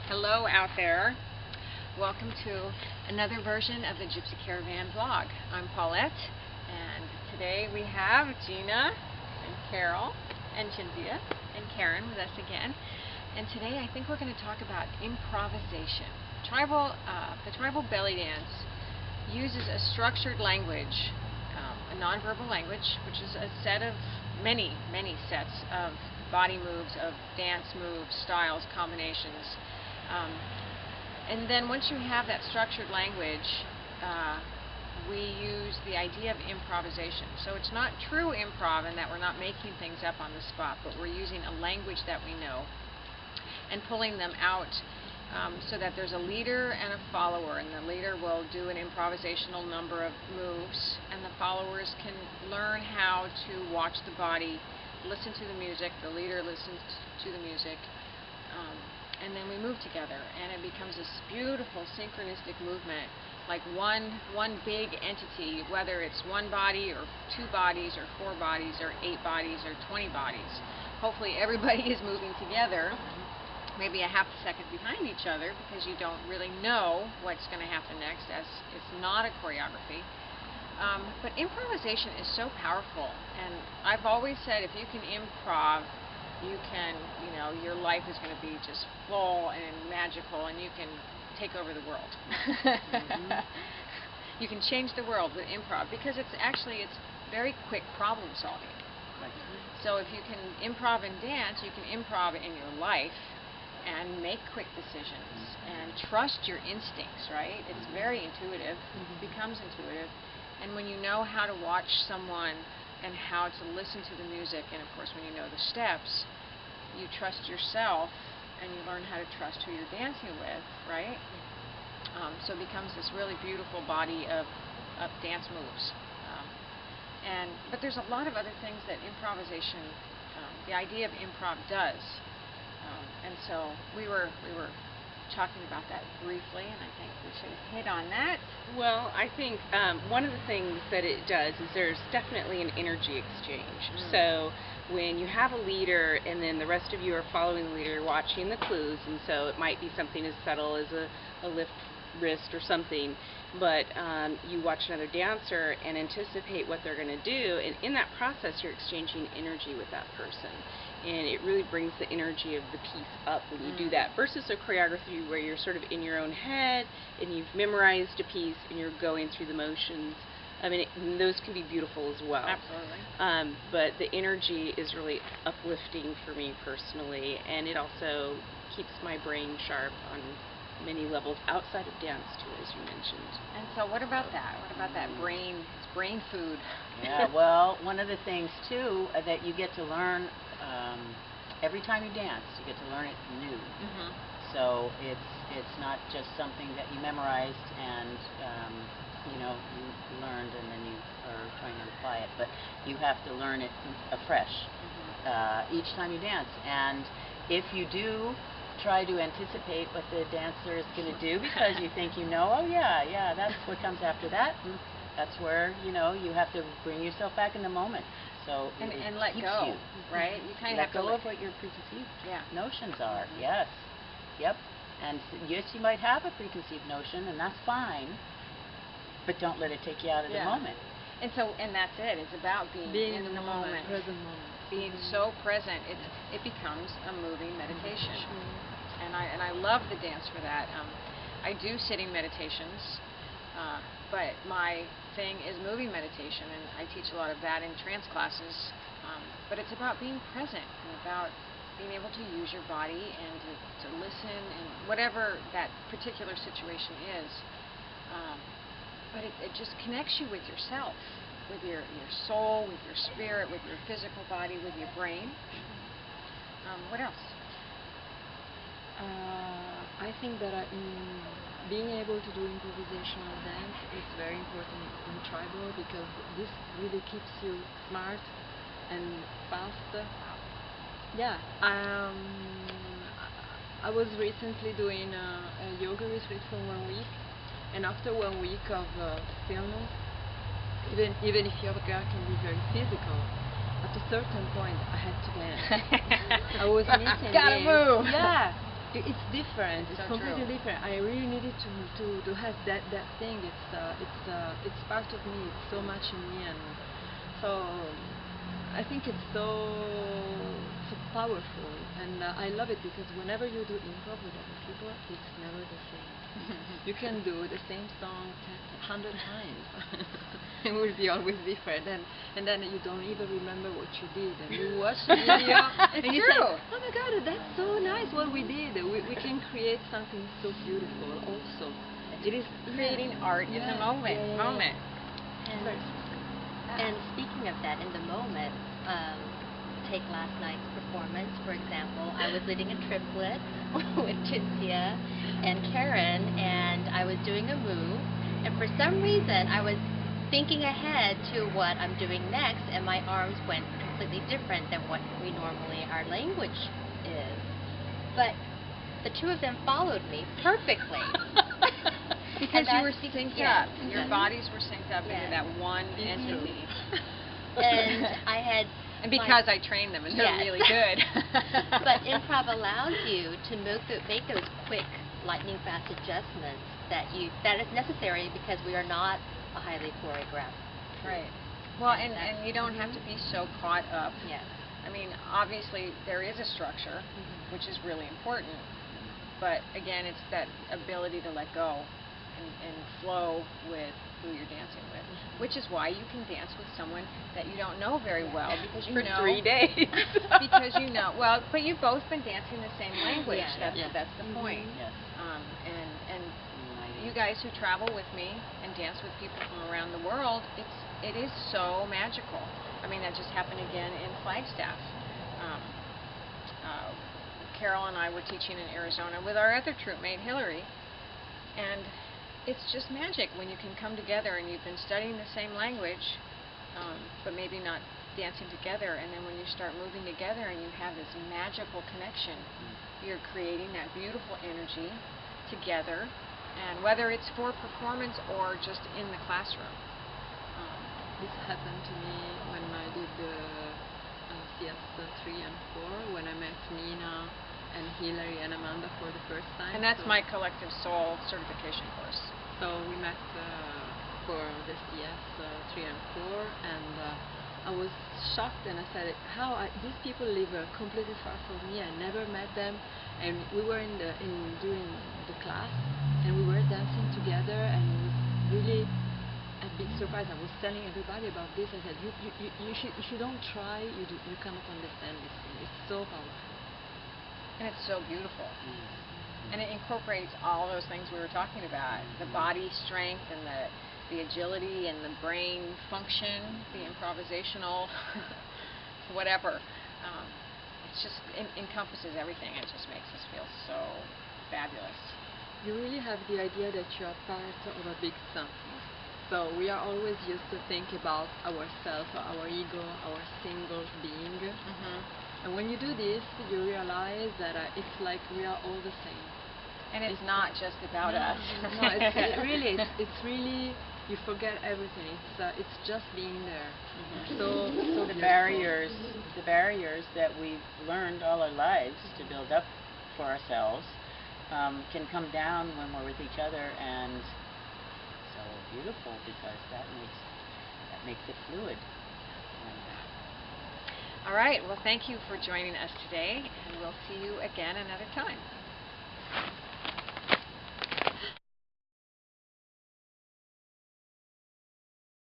Hello out there. Welcome to another version of the Gypsy Caravan vlog. I'm Paulette, and today we have Gina and Carol and Cynthia and Karen with us again. And today I think we're going to talk about improvisation. The tribal belly dance uses a structured language, a nonverbal language, which is a set of many sets of body moves, of dance moves, styles, combinations. And then once you have that structured language, we use the idea of improvisation. So it's not true improv in that we're not making things up on the spot, but we're using a language that we know and pulling them out so that there's a leader and a follower, and the leader will do an improvisational number of moves, and the followers can learn how to watch the body, listen to the music, the leader listens to the music, and then we move together, and it becomes this beautiful synchronistic movement, like one big entity, whether it's one body or two bodies or four bodies or 8 bodies or 20 bodies. Hopefully everybody is moving together, maybe a half a second behind each other, because you don't really know what's going to happen next, as it's not a choreography. But improvisation is so powerful, and I've always said if you can improv, you can, your life is going to be just full and magical, and you can take over the world. You can change the world with improv, because it's very quick problem solving. So if you can improv in dance, you can improv in your life and make quick decisions and trust your instincts, right? It's very intuitive, becomes intuitive. And when you know how to watch someone and how to listen to the music, and of course when you know the steps, you trust yourself and you learn how to trust who you're dancing with, right? So it becomes this really beautiful body of dance moves. But there's a lot of other things that improvisation, the idea of improv does. And so we were talking about that briefly, and I think we should hit on that. Well, I think one of the things that it does is there's definitely an energy exchange. So when you have a leader and then the rest of you are following the leader, you're watching the clues, and so it might be something as subtle as a lift wrist or something, but you watch another dancer and anticipate what they're going to do, and in that process you're exchanging energy with that person, and it really brings the energy of the piece up when you do that, versus a choreography where you're sort of in your own head and you've memorized a piece and you're going through the motions. I mean, those can be beautiful as well. Absolutely. But the energy is really uplifting for me personally, and it also keeps my brain sharp on many levels outside of dance too, as you mentioned. And so what about that? What about that brain? It's brain food. Yeah, well, one of the things too that you get to learn every time you dance, you get to learn it new. So it's not just something that you memorized and you learned and then you are trying to apply it, but you have to learn it afresh each time you dance. And if you do try to anticipate what the dancer is going to do because you think oh yeah, that's what comes after that, that's where you have to bring yourself back in the moment. So and let go, right? You kind of have to let go of what your preconceived notions are. Yes, yep. And yes, you might have a preconceived notion, and that's fine, but don't let it take you out of the moment. And that's it. It's about being in the moment, present moment. Being so present. It becomes a moving meditation. And I love the dance for that. I do sitting meditations, but my thing is moving meditation, and I teach a lot of that in trance classes. But it's about being present and about being able to use your body and to listen, and whatever that particular situation is. But it just connects you with yourself, with your soul, with your spirit, with your physical body, with your brain. What else? I think that being able to do improvisational dance is very important in tribal, because this really keeps you smart and fast. Yeah. I was recently doing a yoga retreat for 1 week, and after 1 week of stillness, even if yoga can be very physical, at a certain point I had to dance. I was missing Gotta move. Yeah. It's different. It's So completely true. different. I really needed to have that thing. It's part of me. It's so much in me, and so I think it's so powerful, and I love it because whenever you do improv with other people, it's never the same. You can do the same song 100 times. It will be always different, and then you don't even remember what you did, and you watch the video and you say, true. "Oh my God, that's so nice what we did." We can create something so beautiful. Also, it is Creating art in the moment. And speaking of that, in the moment, take last night's performance, for example. I was leading a triplet with Cynthia and Karen, and I was doing a move, and for some reason I was thinking ahead to what I'm doing next, and my arms went completely different than what we normally, our language is. But the two of them followed me perfectly. Because And you were that's synced yes, up. Your yes. bodies were synced up into Yes. that one entity. And I had And because I trained them, and they're Yes. really good. But improv allows you to make those quick, lightning-fast adjustments that is necessary because we are not a highly choreographed. Right. Well, And and you don't have to be so caught up. Yes. I mean, obviously there is a structure, which is really important. But again, it's that ability to let go and flow with who you're dancing with, which is why you can dance with someone that you don't know very well because you For know 3 days. because you know well, but you've both been dancing the same language. Yeah. That's the point. Yes. And Uniting. you guys who travel with me and dance with people from around the world, it is so magical. I mean, that just happened again in Flagstaff. Carol and I were teaching in Arizona with our other troupe mate Hillary, and it's just magic when you can come together and you've been studying the same language, but maybe not dancing together, and then when you start moving together and you have this magical connection, you're creating that beautiful energy together, and whether it's for performance or just in the classroom. This happened to me when I did the Siesta 3 and 4, when I met Nina and Hillary and Amanda for the first time. And that's So- my Collective Soul certification course. So we met for the CS 3 and 4, and I was shocked, and I said, these people live completely far from me. I never met them, and we were during the class, and we were dancing together, and it was really a big surprise. I was telling everybody about this. I said, if you don't try, you cannot understand this thing. It's so powerful. And it's so beautiful. And it incorporates all those things we were talking about, the body strength and the agility and the brain function, the improvisational whatever. It's just encompasses everything. It just makes us feel so fabulous. You really have the idea that you are part of a big something. So we are always used to think about ourselves, our ego, our single being. And when you do this, you realize that it's like we are all the same. And it's not just about us. No, it's really, you forget everything. It's just being there. So the beautiful. barriers that we've learned all our lives to build up for ourselves can come down when we're with each other, and so beautiful because that makes it fluid. All right. Well, thank you for joining us today, and we'll see you again another time.